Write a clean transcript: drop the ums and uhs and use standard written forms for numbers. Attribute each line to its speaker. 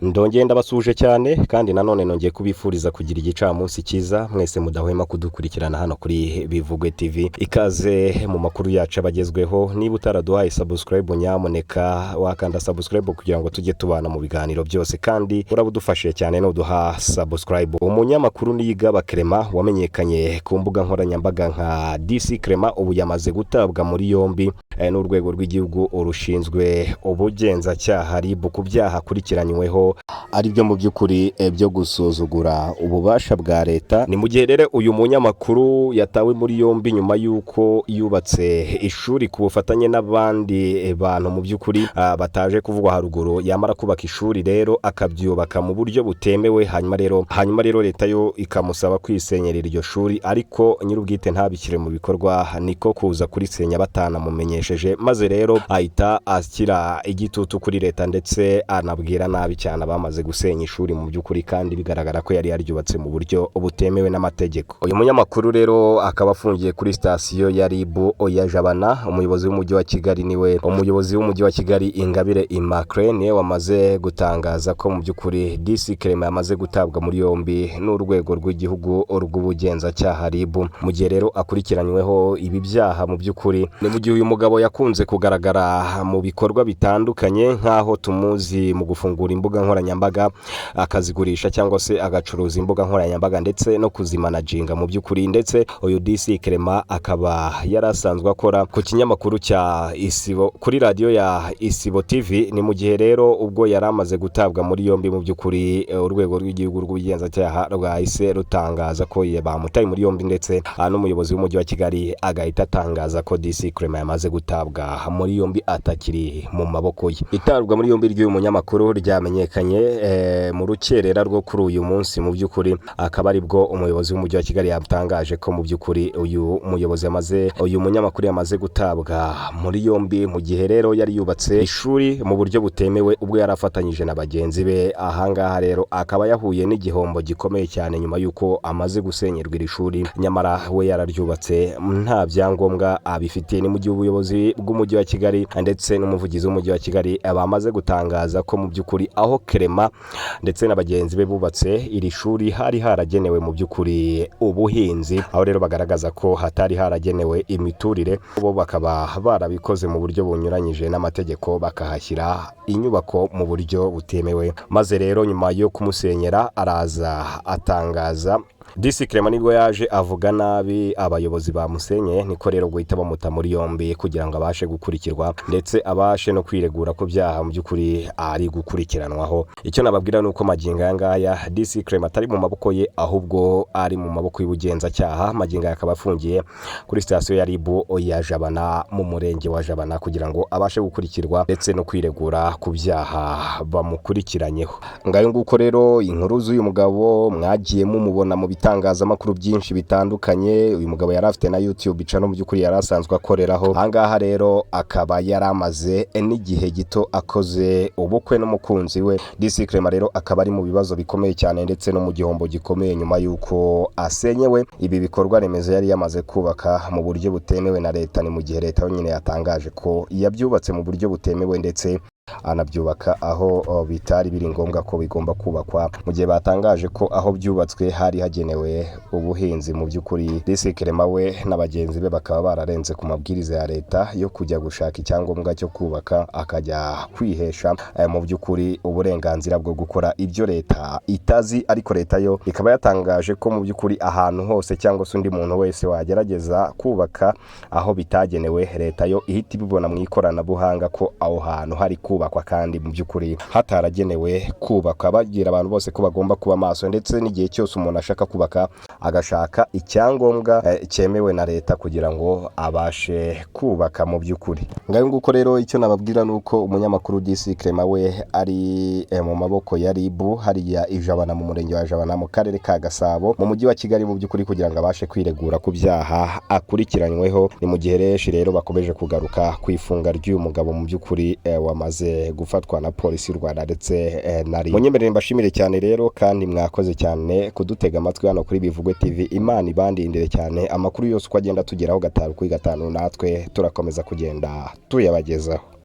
Speaker 1: Ndongeye ndabasuje cyane kandi nanone nongeye kubifuriza kugira igicamunsi cyiza mwese mudahwema kudukurikirana hano kuri Bivugwe TV. Ikaze mu makuru yacu abagezweho. Niba utaraduhaye subscribe nyamuneka wakanda subscribe kugira ngo tujye tubana mu biganiro byose, kandi urabudufashije cyane no duha subscribe. Umunyamakuru Niyigaba Clement wamenyekanye ku mbuga nkoranyambaga nka DC Clement ubu yamaze gutabwa muri yombi n'urwego rw'igihugu urushinzwe ubugenzacyaha RIB ku byaha akurikiranyweho ari byo mu by'ukuri byo gusuzugura ububasha bwa leta. Ni mu gihe rero uyu munyamakuru yatawe muri yombi nyuma y'uko yubatse ishuri ku bufatanye n'abandi bantu mu by'ukuri bataje kuvugwa haruguru. Yamara kubaka ishuri rero akabyubaka mu buryo butemewe, hanyuma rero leta yo ikamusaba kwisenyera iryo shuri, ariko nyir'ubwite ntabikire mu bikorwa, niko kuza kurisenya batanamumenyesheje, maze rero ahita ashyira igitutu kuri leta ndetse anabwira nabi cyane bamaze gusenya ishuri mu by'ukuri, kandi bigaragara ko yari yaryubatse mu buryo butemewe n'amategeko. Uyu munyamakuru rero akaba afungiye kuri sitasiyo ya RIB ya Jabana. Umuyobozi w'umujyi wa Kigali Ingabire Immaculée niwe wamaze gutangaza ko mu by'ukuri DC Clement yamaze gutabwa muri yombi n'urwego rw'igihugu rw'ubugenzacyaha RIB, mu gihe rero akurikiranyweho ibi byaha. Mu by'ukuri ni mu gihe uyu mugabo yakunze kugaragara mu bikorwa bitandukanye, nk'aho tumuzi mu gufungura imbuga nkoranyambaga akazigurisha cyangwa se agacuruza imbuga nkoranyambaga ndetse no kuzimanaginga mu by'ukuri. Ndetse uyu DC Clement akaba yarasanzwe akora ku kinyamakuru cya Isibo, kuri radio ya Isibo TV. Ni mu gihe rero ubwo yaramaze gutabwa muri yombi mu by'ukuri urwego rw'igihugu rw'ubugenzacyaha rwahise rutangaza ko bamutaye muri yombi, ndetse n'umuyobozi w'umujyi wa Kigali agahita atangaza ko DC Clement yamaze gutabwa muri yombi atakiri mu maboko ye. Itabwa muri yombi ry'uyu munyamakuru ryamenyekanye mu rukerera rwo kuri uyu munsi. Mu by'ukuri akaba aribwo umuyobozi w'umujyi wa Kigali yatangaje ko mu by'ukuri uyu munyamakuru yamaze gutabwa muri yombi, mu gihe rero yari yubatse ishuri mu buryo butemewe ubwo yari afatanyije na bagenzi be. Ahangaha rero akaba yahuye n'igihombo gikomeye cyane nyuma y'uko amaze gusenyerwa iri shuri, nyamara we yararyubatse nta byangombwa abifitiye. Ni mu gihe ubuyobozi bw'umujyi wa Kigali ndetse n'umuvugizi w'umujyi wa Kigali bamaze gutangaza ko mu by'ukuri aho Clement ndetse na bagenzi be bubatse iri shuri hari haragenewe mu by'ukuri ubuhinzi, aho rero bagaragaza ko hatari haragenewe imiturire. Bo bakaba barabikoze mu buryo bunyuranyije n'amategeko, bakahashyira inyubako mu buryo butemewe. Maze rero nyuma yo kumusenyera araza atangaza, DC Clement nibwo yaje avuga nabi abayobozi bamusenye, niko rero guhita bamuta muri yombi kugira ngo abashe gukurikirwa ndetse abashe no kwiregura ko byaha mu by'ukuri ari gukurikiranwaho. Icyo nababwira nuko magingo yangaya DC Clement atari mu maboko ye, ahubwo ari mu maboko y'ubugenzacyaha. Magingo akaba afungiye kuri sitasiyo ya RIB ya Jabana mu murenge wa Jabana kugira ngo abashe gukurikirwa ndetse no kwiregura ku byaha bamukurikiranyeho. Ngayo nguko rero inkuru z'uyu mugabo mwagiye mumubona mu bitangazamakuru byinshi bitandukanye. Uyu mugabo yari afite na YouTube channel mu by'ukuri yari asanzwe akoreraho. Ahangaha rero akaba yaramaze n'igihe gito akoze ubukwe n'umukunzi we. DC Clement rero akaba ari mu bibazo bikomeye cyane ndetse no mu gihombo gikomeye nyuma y'uko asenyewe ibi bikorwa remezo yari yamaze kubaka mu buryo butemewe na leta. Ni mu gihe leta yonyine yatangaje ko yabyubatse mu buryo butemewe ndetse anabyubaka aho bitari biri ngombwa ko bigomba kubakwa, mu gihe batangaje ko aho byubatswe hari hagenewe ubuhinzi. Mu by'ukuri DC Clement we na bagenzi be bakaba bararenze ku mabwiriza ya leta yo kujya gushaka icyangombwa cyo kubaka, akajya kwihesha mu by'ukuri uburenganzira bwo gukora ibyo leta itazi. Ariko leta yo ikaba yatangaje ko mu by'ukuri ahantu hose cyangwa se undi muntu wese wagerageza kubaka aho bitagenewe, leta yo ihita ibibona mu ikoranabuhanga ko aho hantu hari kubakwa kandi mu by'ukuri hataragenewe kubaka. Bagira abantu bose ko bagomba kuba maso, ndetse n'igihe cyose umuntu ashaka kubaka agashaka icyangombwa cyemewe na leta kugira ngo abashe kubaka mu by'ukuri. Ngayo nguko rero icyo nababwira nuko umunyamakuru DC Clement we ari mu maboko ya RIB hariya Ijabana mu murenge wa Jabana mu karere ka Gasabo mu mujyi wa Kigali mu by'ukuri kugira ngo abashe kwiregura ku byaha akurikiranyweho. Ni mu gihe rero bakomeje kugaruka ku ifunga ry'uyu mugabo mu by'ukuri wamaze gufatwa na polisi y'u Rwanda ndetse na RIB. Munyemerere mbashimire cyane rero, kandi mwakoze cyane kudutega amatwi hano kuri Bivugwe TV. Imana ibandindire cyane, amakuru yose uko agenda tugeraho gatanu kuri gatanu natwe turakomeza kugenda tuyabagezaho.